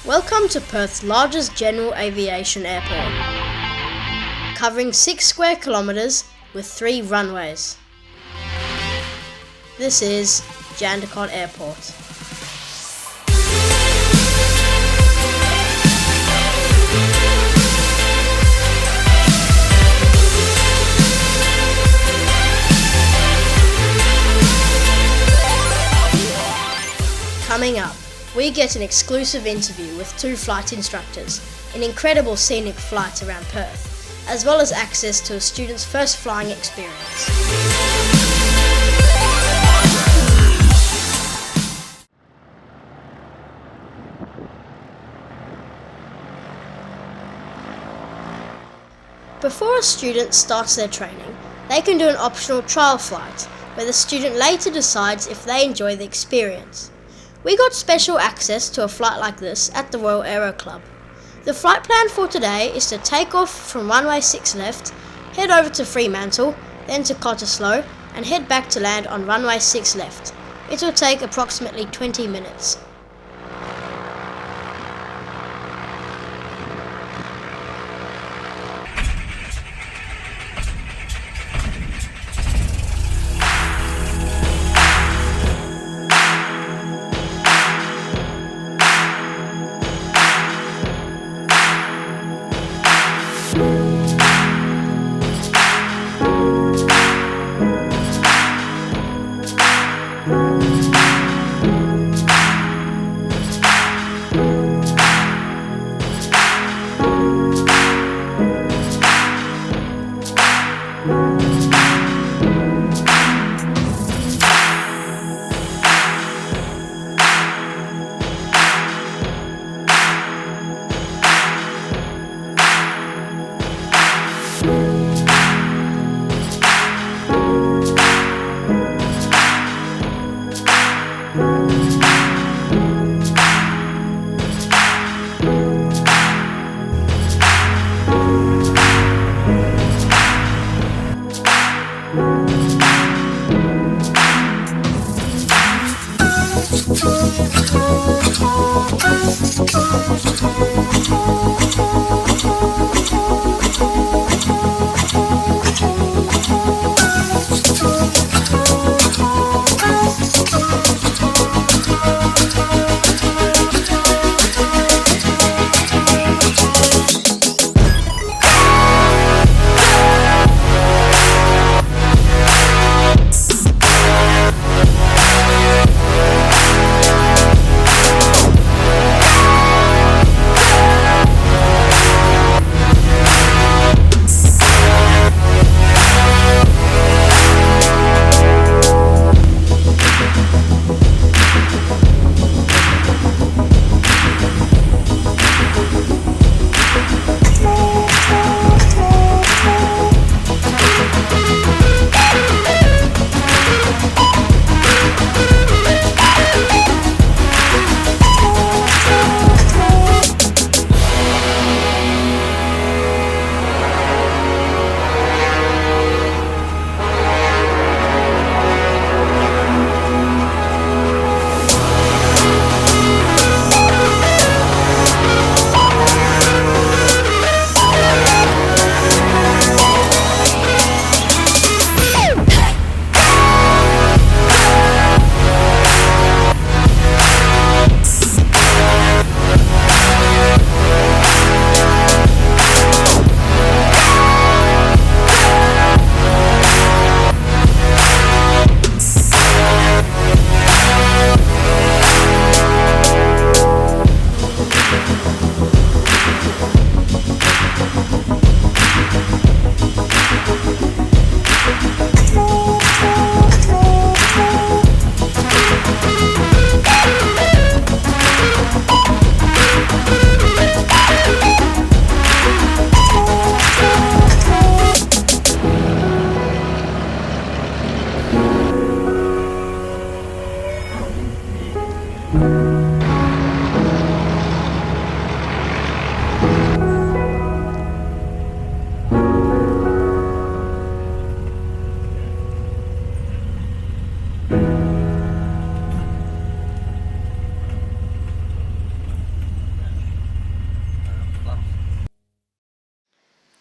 Welcome to Perth's largest general aviation airport, covering 6 square kilometres with 3 runways. This is Jandakot Airport. Coming up, we get an exclusive interview with 2 flight instructors, an incredible scenic flight around Perth, as well as access to a student's first flying experience. Before a student starts their training, they can do an optional trial flight, where the student later decides if they enjoy the experience. We got special access to a flight like this at the Royal Aero Club. The flight plan for today is to take off from runway 6 left, head over to Fremantle, then to Cottesloe, and head back to land on runway 6 left. It will take approximately 20 minutes.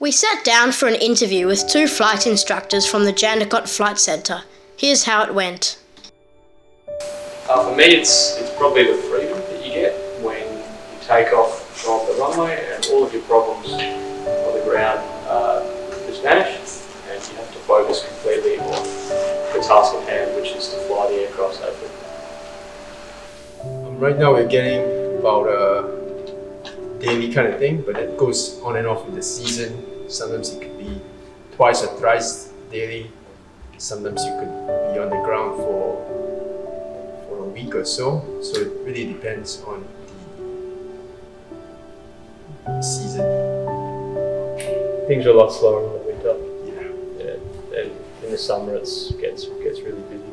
We sat down for an interview with 2 flight instructors from the Jandakot Flight Centre. Here's how it went. For me, it's probably the freedom that you get when you take off from the runway and all of your problems on the ground just vanish, and you have to focus completely on the task at hand, which is to fly the aircraft safely. Right now we're getting about a daily kind of thing, but it goes on and off with the season. Sometimes it could be twice or thrice daily. Sometimes you could be on the ground for a week or so. So it really depends on the season. Things are a lot slower in the winter. Yeah. And in the summer it gets really busy.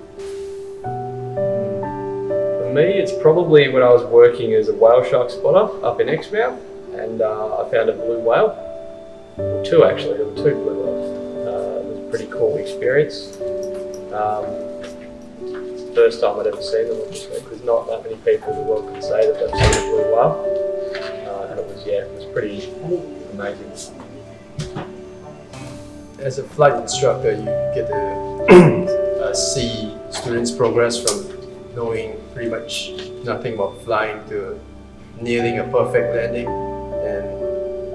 For me, it's probably when I was working as a whale shark spotter up in Exmouth, and I found a blue whale. Well, 2 actually, there were 2 blue whales. It was a pretty cool experience. First time I'd ever seen them, obviously. There's not that many people in the world can say that they've seen a blue whale. And it was pretty amazing. As a flight instructor, you get to see students progress from knowing pretty much nothing about flying to nailing a perfect landing, and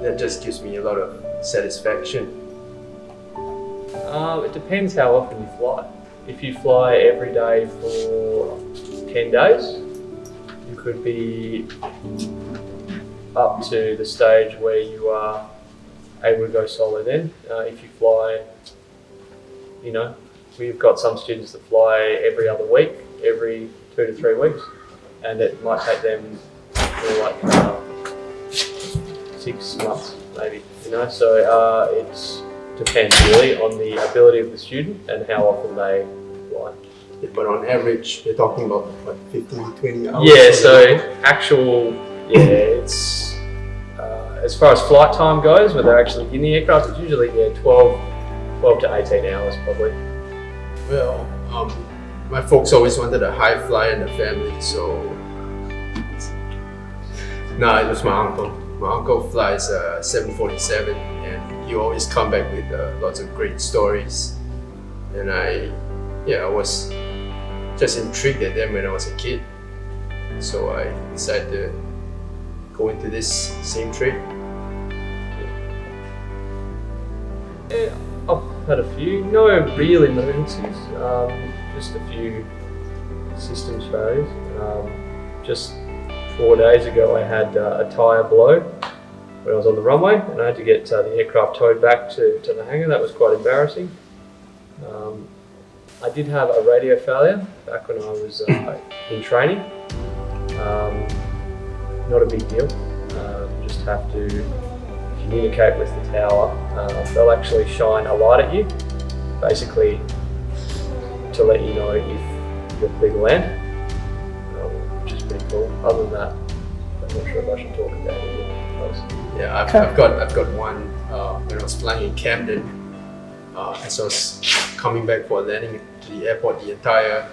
that just gives me a lot of satisfaction. It depends how often you fly. If you fly every day for 10 days, you could be up to the stage where you are able to go solo then. If you fly, we've got some students that fly every other week, every 2 to 3 weeks, and it might take them like 6 months maybe, so it depends really on the ability of the student and how often they fly. Yeah, but on average, they're talking about what, 15 to 20 hours? Yeah, so it's as far as flight time goes, when they're actually in the aircraft, it's usually 12 to 18 hours probably. Well, my folks always wanted a high flyer in the family, so no, it was my uncle. My uncle flies 747, and he always come back with lots of great stories. And I was just intrigued at them when I was a kid. So I decided to go into this same trade. Yeah, I've had a few, no real emergencies, just a few systems failures. Just 4 days ago I had a tyre blow when I was on the runway, and I had to get the aircraft towed back to the hangar. That was quite embarrassing. I did have a radio failure back when I was in training. Not a big deal, you just have to communicate with the tower. They'll actually shine a light at you, basically to let you know if you're clear to land. Which is pretty cool. Other than that, I'm not sure if I should talk about it. Yeah, I've got one when I was flying in Camden. As I was coming back for landing to the airport, the entire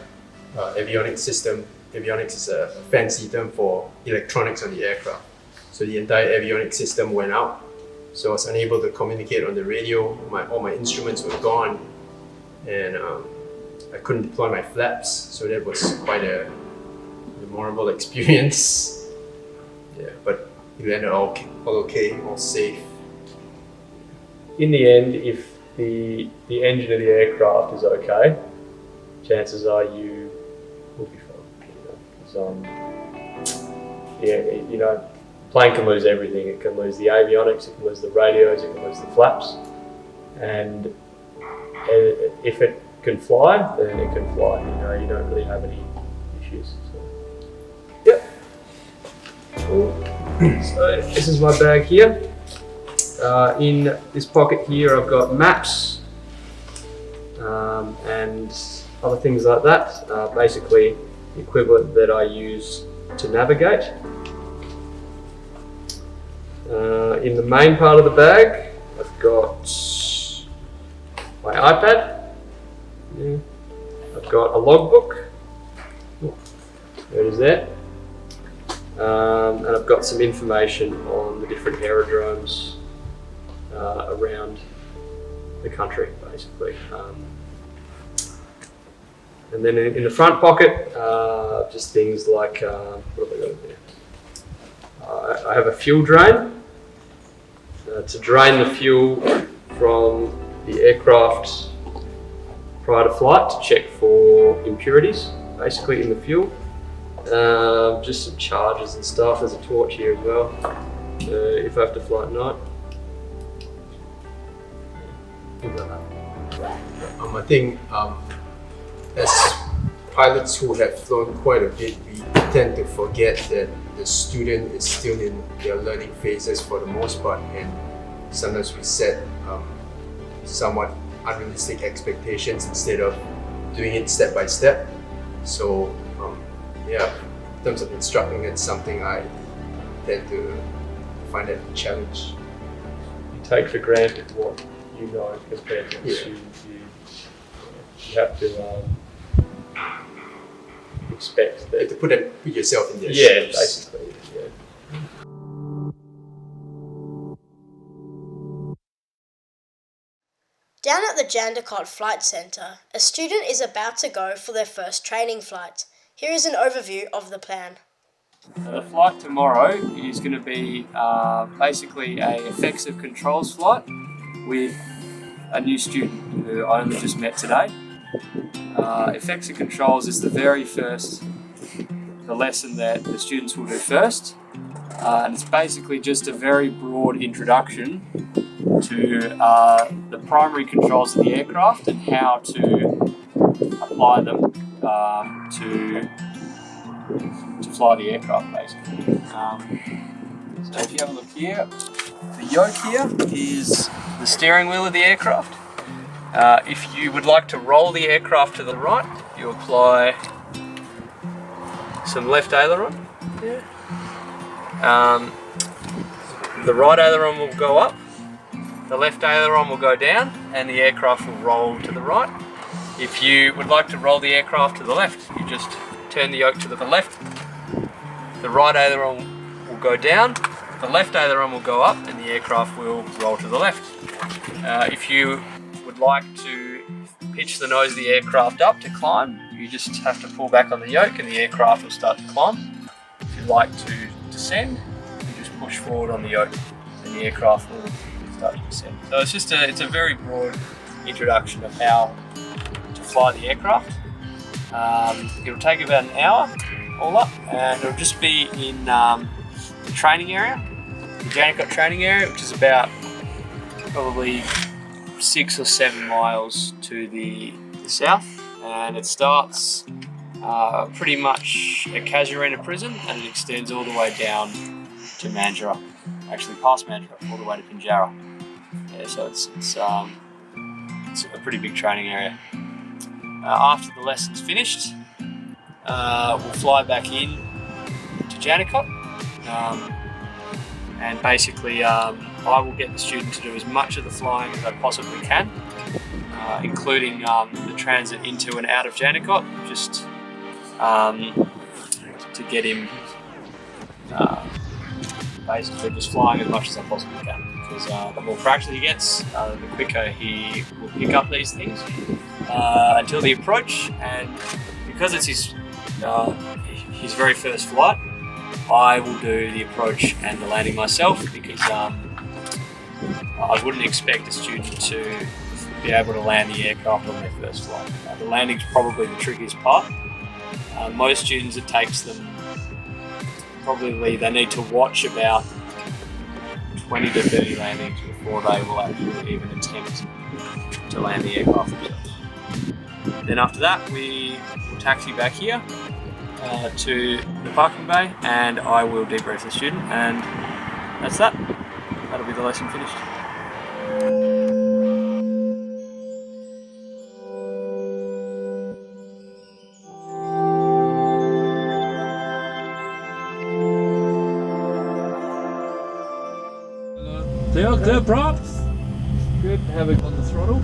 avionics system. Avionics is a fancy term for electronics on the aircraft. So the entire avionics system went out. So I was unable to communicate on the radio. All my instruments were gone, and I couldn't deploy my flaps. So that was quite a memorable experience. Yeah, but it landed all okay, all safe. In the end, if the engine of the aircraft is okay, chances are you will be fine. Plane can lose everything. It can lose the avionics, it can lose the radios, it can lose the flaps, and if it can fly, then it can fly. You don't really have any issues. So. Yep. Cool. So this is my bag here. In this pocket here, I've got maps and other things like that. Basically, the equivalent that I use to navigate. In the main part of the bag, I've got my iPad. Yeah. I've got a logbook. There it is there. And I've got some information on the different aerodromes around the country, basically. And then in the front pocket, just things like, what have I got in there? I have a fuel drain to drain the fuel from the aircraft prior to flight to check for impurities, basically in the fuel. Just some chargers and stuff. There's a torch here as well, if I have to fly at night. Things like that. I think as pilots who have flown quite a bit, we tend to forget that the student is still in their learning phases for the most part, and sometimes we set somewhat unrealistic expectations instead of doing it step by step. So yeah, in terms of instructing, it's something I tend to find it a challenge. You take for granted what you know compared to the students. You have to expect that. You have to put yourself in their Yeah, shoes. basically. Yeah. Down at the Jandakot Flight Centre, a student is about to go for their first training flight. Here is an overview of the plan. The flight tomorrow is going to be basically a effects of controls flight with a new student who I only just met today. Effects of controls is the very first, the lesson that the students will do first, and it's basically just a very broad introduction to the primary controls of the aircraft and how to apply them to fly the aircraft, basically. So if you have a look here, the yoke here is the steering wheel of the aircraft. If you would like to roll the aircraft to the right, you apply some left aileron. The right aileron will go up, the left aileron will go down, and the aircraft will roll to the right. If you would like to roll the aircraft to the left, you just turn the yoke to the left, the right aileron will go down, the left aileron will go up, and the aircraft will roll to the left. If you would like to pitch the nose of the aircraft up to climb, you just have to pull back on the yoke and the aircraft will start to climb. If you'd like to descend, you just push forward on the yoke and the aircraft will start to descend. So it's a very broad introduction of how to fly the aircraft. It'll take about an hour all up, and it'll just be in the training area, the Jandakot training area, which is about probably 6 or 7 miles to the south, and it starts pretty much at Casuarina prison and it extends all the way down to Mandurah, actually past Mandurah, all the way to Pinjarra. Yeah, so it's a pretty big training area. After the lesson's finished, we'll fly back in to Jandakot, and basically I will get the student to do as much of the flying as I possibly can, including the transit into and out of Jandakot, just to get him basically just flying as much as I possibly can. Because the more practice he gets, the quicker he will pick up these things until the approach. And because it's his very first flight, I will do the approach and the landing myself, because I wouldn't expect a student to be able to land the aircraft on their first flight. The landing's probably the trickiest part. Most students, it takes them they need to watch about 20 to 30 landings before they will actually even attempt to land the aircraft themselves. Then after that, we will taxi back here to the parking bay, and I will debrief the student, and that's that. That'll be the lesson finished. Clear props. Good. Have it on the throttle.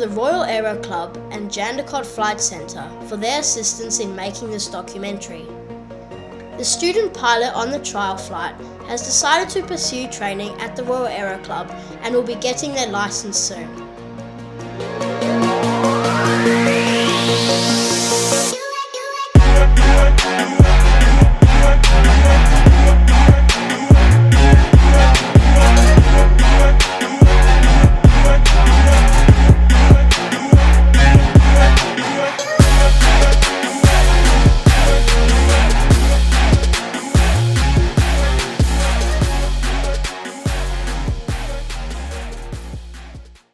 the Royal Aero Club and Jandakot Flight Centre for their assistance in making this documentary. The student pilot on the trial flight has decided to pursue training at the Royal Aero Club and will be getting their licence soon.